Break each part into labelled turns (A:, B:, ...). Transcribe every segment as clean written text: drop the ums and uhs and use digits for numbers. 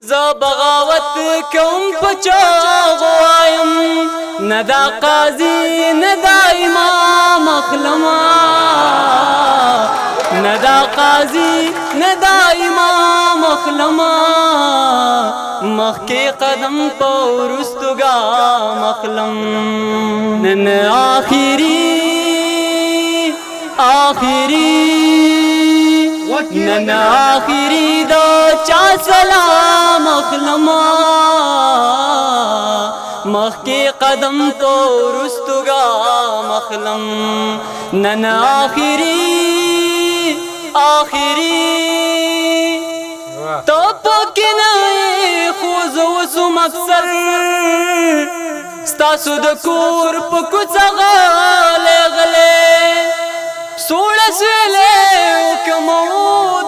A: ز بغاوت کوم پچا غوایم ندا قاضی ندا امام اخلما ندا قاضی ندا امام اخلما مخی قدم پورستگا مخلم نن نن آخری دا چا سلام اخلما مخی قدم تو رستگا مخلم نن آخری تو پکنائی خوز وسم اکثر ستاسو د کور پکوڅ غاله غله سوړ سویلې کوم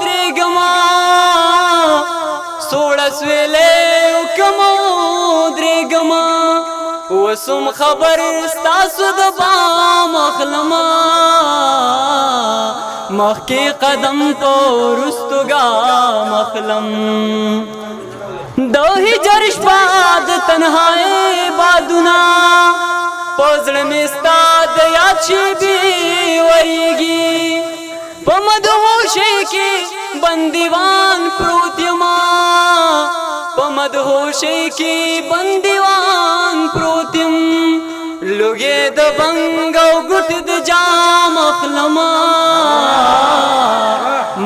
A: درګما سوړ سویلې کوم درګما وسم خبر ستاسو د بام اخلما مخکی قدم تو رستگا مخلم دو هجر شپاد تنهائی بادونا پزړ مستا د یاد شي بي وریږي په مدهوشۍ کې بندیوان پروت یما په مدهوشۍ کې بندیوان پروت یم لوګې د بنګ او ګټ د جام اخلما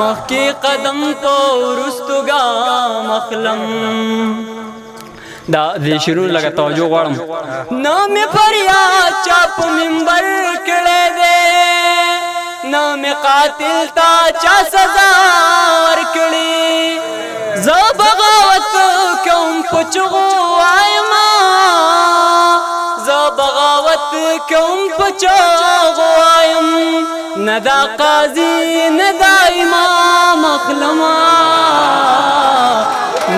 A: مخکی قدم تو رستگا مخلم دا دې شروع لگا توجه غواړم نام فریاد چاپ منبر کړه دې نام قاتل تا چا سزا ور کړي ز بغاوت کوم پچغو ایما ز بغاوت کوم پچغو ایم ندا قاضی ندا امام اخلما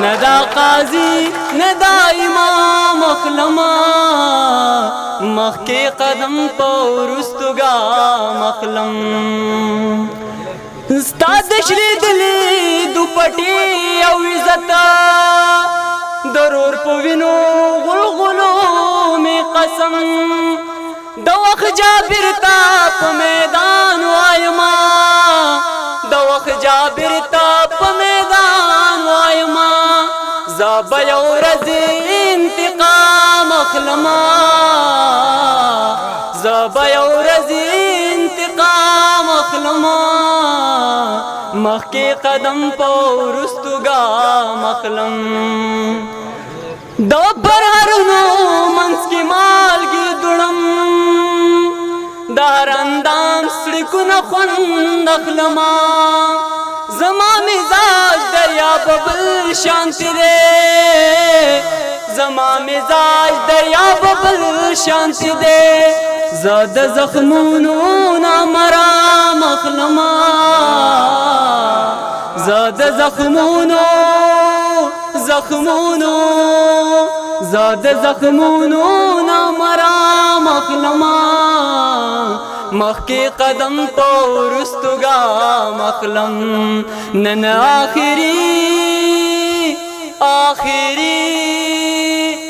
A: ندا قاضی ندا امام اخلما مخی قدم پورستگا مخلم استاد شری دلی دوپٹی او عزت ضرور پوینو غلغلو می قسم دوخ جابر تا په میدان وایما دوخ جابر تا په میدان وایما زاب یو رز انتقام اخلما زاب یو رز انتقام اخلما مخی قدم پورستگا مخلم دو پر هرونو منس کی مالگی دڑم دار اندام سڑکن خوند اخلما زما مزاج دریا ببل شانتی دے زما مزاج دریا ببل شانتی دے زاد زخمونو نامرام اخلما زاد زخمونو زاد زخمونو نامرام اخلما مخی قدم پورستگا مخلم نن آخری